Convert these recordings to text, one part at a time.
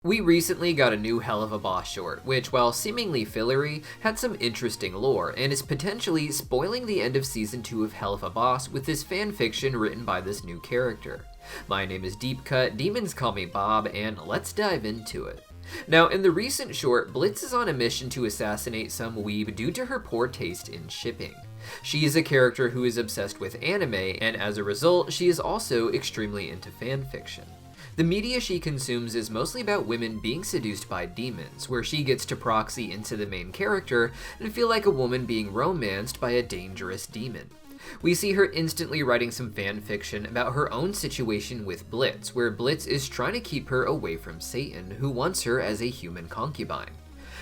We recently got a new Helluva boss short, which, while seemingly fillery, had some interesting lore, and is potentially spoiling the end of Season 2 of Helluva Boss with this fanfiction written by this new character. My name is Deepcut, demons call me Bob, and let's dive into it. Now, in the recent short, Blitz is on a mission to assassinate some weeb due to her poor taste in shipping. She is a character who is obsessed with anime, and as a result, she is also extremely into fanfiction. The media she consumes is mostly about women being seduced by demons, where she gets to proxy into the main character and feel like a woman being romanced by a dangerous demon. We see her instantly writing some fanfiction about her own situation with Blitz, where Blitz is trying to keep her away from Satan, who wants her as a human concubine.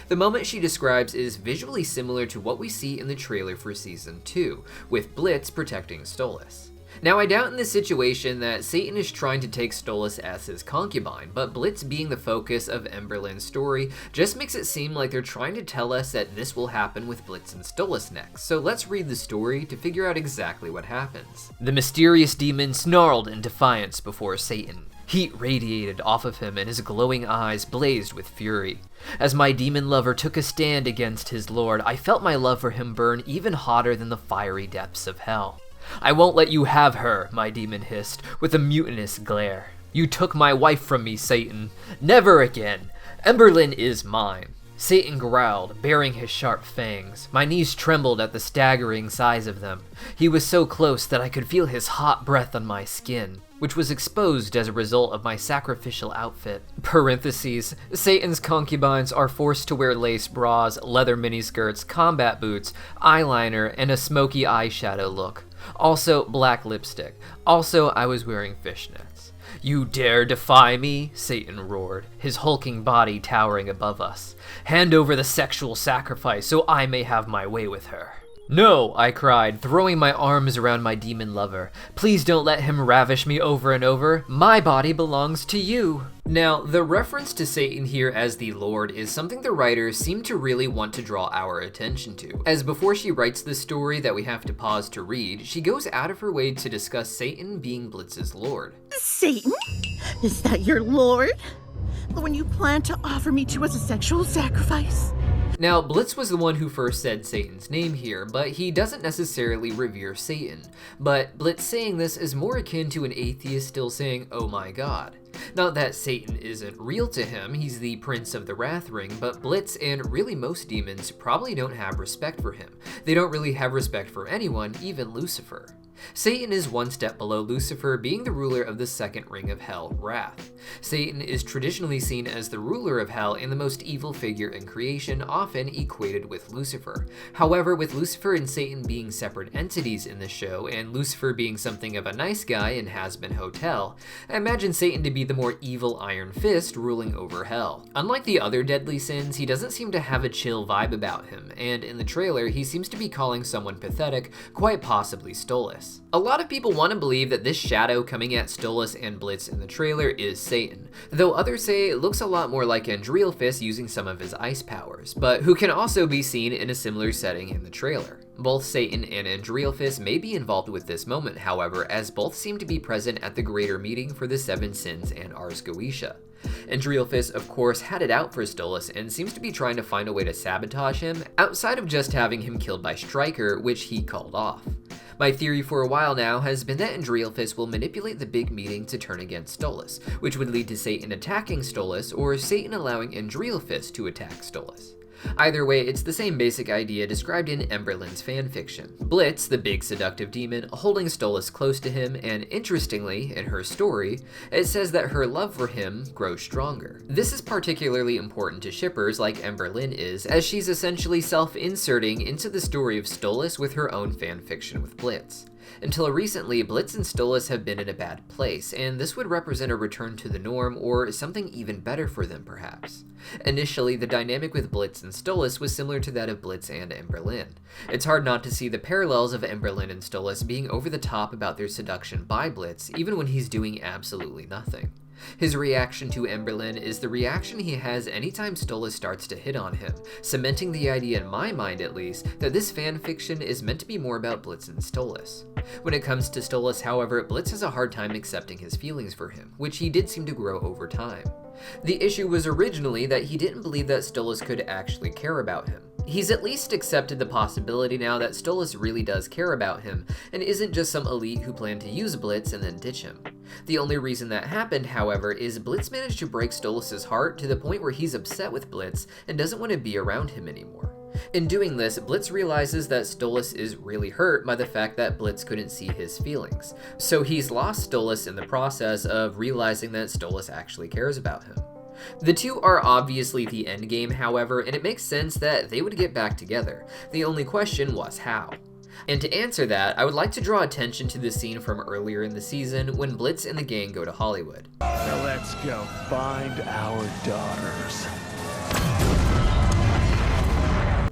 The moment she describes is visually similar to what we see in the trailer for Season 2, with Blitz protecting Stolas. Now, I doubt in this situation that Satan is trying to take Stolas as his concubine, but Blitz being the focus of Emberlynn's story just makes it seem like they're trying to tell us that this will happen with Blitz and Stolas next, so let's read the story to figure out exactly what happens. The mysterious demon snarled in defiance before Satan. Heat radiated off of him and his glowing eyes blazed with fury. As my demon lover took a stand against his lord, I felt my love for him burn even hotter than the fiery depths of hell. I won't let you have her, my demon hissed, with a mutinous glare. You took my wife from me, Satan. Never again. Emberlynn is mine. Satan growled, baring his sharp fangs. My knees trembled at the staggering size of them. He was so close that I could feel his hot breath on my skin, which was exposed as a result of my sacrificial outfit. Parentheses, Satan's concubines are forced to wear lace bras, leather miniskirts, combat boots, eyeliner, and a smoky eyeshadow look. Also, black lipstick. Also, I was wearing fishnets. You dare defy me? Satan roared, his hulking body towering above us. Hand over the sexual sacrifice so I may have my way with her. No, I cried, throwing my arms around my demon lover. Please don't let him ravish me over and over. My body belongs to you. Now, the reference to Satan here as the Lord is something the writers seem to really want to draw our attention to, as before she writes the story that we have to pause to read, she goes out of her way to discuss Satan being Blitz's lord. Satan? Is that your lord? The one you plan to offer me to as a sexual sacrifice? Now, Blitz was the one who first said Satan's name here, but he doesn't necessarily revere Satan. But Blitz saying this is more akin to an atheist still saying, oh my god. Not that Satan isn't real to him, he's the prince of the Wrath Ring, but Blitz and really most demons probably don't have respect for him. They don't really have respect for anyone, even Lucifer. Satan is one step below Lucifer, being the ruler of the second ring of hell, Wrath. Satan is traditionally seen as the ruler of hell and the most evil figure in creation, often equated with Lucifer. However, with Lucifer and Satan being separate entities in the show, and Lucifer being something of a nice guy in Hazbin Hotel, I imagine Satan to be the more evil Iron Fist ruling over hell. Unlike the other deadly sins, he doesn't seem to have a chill vibe about him, and in the trailer, he seems to be calling someone pathetic, quite possibly Stolas. A lot of people want to believe that this shadow coming at Stolas and Blitz in the trailer is Satan, though others say it looks a lot more like Andrealfist using some of his ice powers, but who can also be seen in a similar setting in the trailer. Both Satan and Andrealfist may be involved with this moment, however, as both seem to be present at the greater meeting for the Seven Sins and Ars Goetia. Andrealfist, of course, had it out for Stolas and seems to be trying to find a way to sabotage him, outside of just having him killed by Stryker, which he called off. My theory for a while now has been that Andrealfist will manipulate the big meeting to turn against Stolas, which would lead to Satan attacking Stolas, or Satan allowing Andrealfist to attack Stolas. Either way, it's the same basic idea described in Emberlynn's fanfiction. Blitz, the big seductive demon, holding Stolas close to him, and interestingly, in her story, it says that her love for him grows stronger. This is particularly important to shippers like Emberlynn is, as she's essentially self-inserting into the story of Stolas with her own fanfiction with Blitz. Until recently, Blitz and Stolas have been in a bad place, and this would represent a return to the norm or something even better for them perhaps. Initially, the dynamic with Blitz and Stolas was similar to that of Blitz and Emberlynn. It's hard not to see the parallels of Emberlynn and Stolas being over the top about their seduction by Blitz, even when he's doing absolutely nothing. His reaction to Emberlynn is the reaction he has anytime Stolas starts to hit on him, cementing the idea in my mind at least, that this fanfiction is meant to be more about Blitz and Stolas. When it comes to Stolas, however, Blitz has a hard time accepting his feelings for him, which he did seem to grow over time. The issue was originally that he didn't believe that Stolas could actually care about him. He's at least accepted the possibility now that Stolas really does care about him, and isn't just some elite who planned to use Blitz and then ditch him. The only reason that happened, however, is Blitz managed to break Stolas' heart to the point where he's upset with Blitz and doesn't want to be around him anymore. In doing this, Blitz realizes that Stolas is really hurt by the fact that Blitz couldn't see his feelings, so he's lost Stolas in the process of realizing that Stolas actually cares about him. The two are obviously the endgame, however, and it makes sense that they would get back together. The only question was how. And to answer that, I would like to draw attention to the scene from earlier in the season when Blitz and the gang go to Hollywood. Now let's go find our daughters.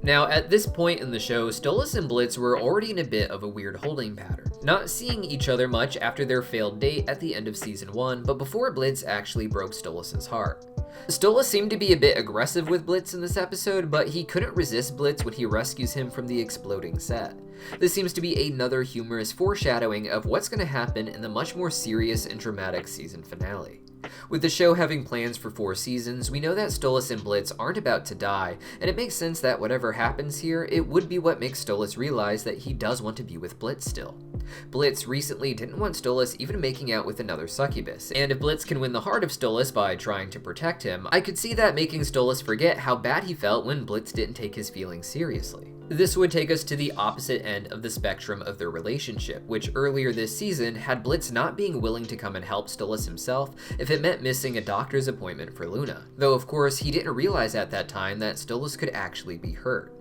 Now, at this point in the show, Stolas and Blitz were already in a bit of a weird holding pattern, not seeing each other much after their failed date at the end of season 1, but before Blitz actually broke Stolas' heart. Stolas seemed to be a bit aggressive with Blitz in this episode, but he couldn't resist Blitz when he rescues him from the exploding set. This seems to be another humorous foreshadowing of what's going to happen in the much more serious and dramatic season finale. With the show having plans for 4 seasons, we know that Stolas and Blitz aren't about to die, and it makes sense that whatever happens here, it would be what makes Stolas realize that he does want to be with Blitz still. Blitz recently didn't want Stolas even making out with another succubus, and if Blitz can win the heart of Stolas by trying to protect him, I could see that making Stolas forget how bad he felt when Blitz didn't take his feelings seriously. This would take us to the opposite end of the spectrum of their relationship, which earlier this season had Blitz not being willing to come and help Stolas himself if it meant missing a doctor's appointment for Luna, though of course he didn't realize at that time that Stolas could actually be hurt.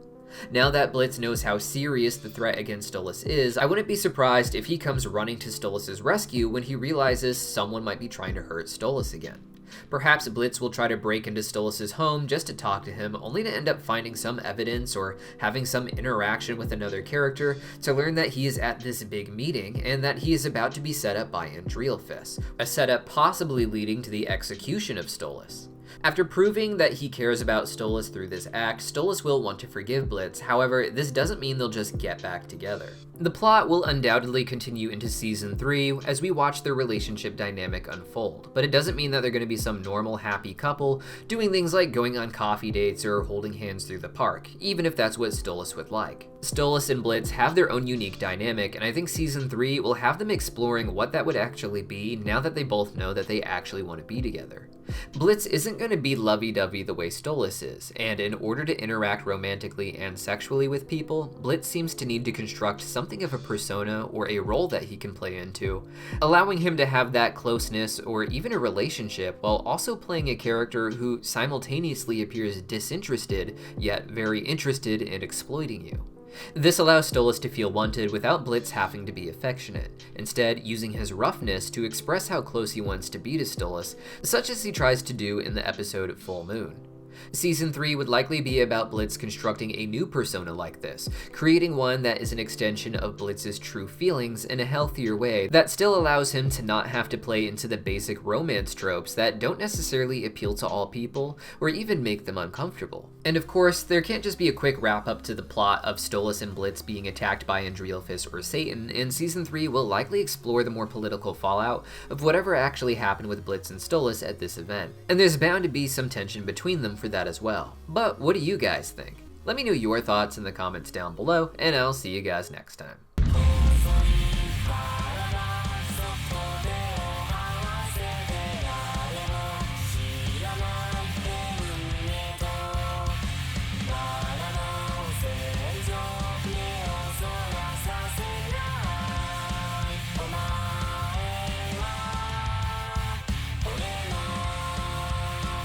Now that Blitz knows how serious the threat against Stolas is, I wouldn't be surprised if he comes running to Stolas' rescue when he realizes someone might be trying to hurt Stolas again. Perhaps Blitz will try to break into Stolas' home just to talk to him, only to end up finding some evidence or having some interaction with another character to learn that he is at this big meeting and that he is about to be set up by Andreelfis, a setup possibly leading to the execution of Stolas. After proving that he cares about Stolas through this act, Stolas will want to forgive Blitz, however, this doesn't mean they'll just get back together. The plot will undoubtedly continue into season 3 as we watch their relationship dynamic unfold, but it doesn't mean that they're going to be some normal happy couple doing things like going on coffee dates or holding hands through the park, even if that's what Stolas would like. Stolas and Blitz have their own unique dynamic, and I think season 3 will have them exploring what that would actually be now that they both know that they actually want to be together. Blitz isn't going to be lovey-dovey the way Stolas is, and in order to interact romantically and sexually with people, Blitz seems to need to construct something of a persona or a role that he can play into, allowing him to have that closeness or even a relationship while also playing a character who simultaneously appears disinterested yet very interested in exploiting you. This allows Stolas to feel wanted without Blitz having to be affectionate, instead using his roughness to express how close he wants to be to Stolas, such as he tries to do in the episode Full Moon. Season 3 would likely be about Blitz constructing a new persona like this, creating one that is an extension of Blitz's true feelings in a healthier way that still allows him to not have to play into the basic romance tropes that don't necessarily appeal to all people or even make them uncomfortable. And of course, there can't just be a quick wrap up to the plot of Stolas and Blitz being attacked by Andreelfis or Satan, and Season 3 will likely explore the more political fallout of whatever actually happened with Blitz and Stolas at this event. And there's bound to be some tension between them for that as well. But what do you guys think? Let me know your thoughts in the comments down below, and I'll see you guys next time.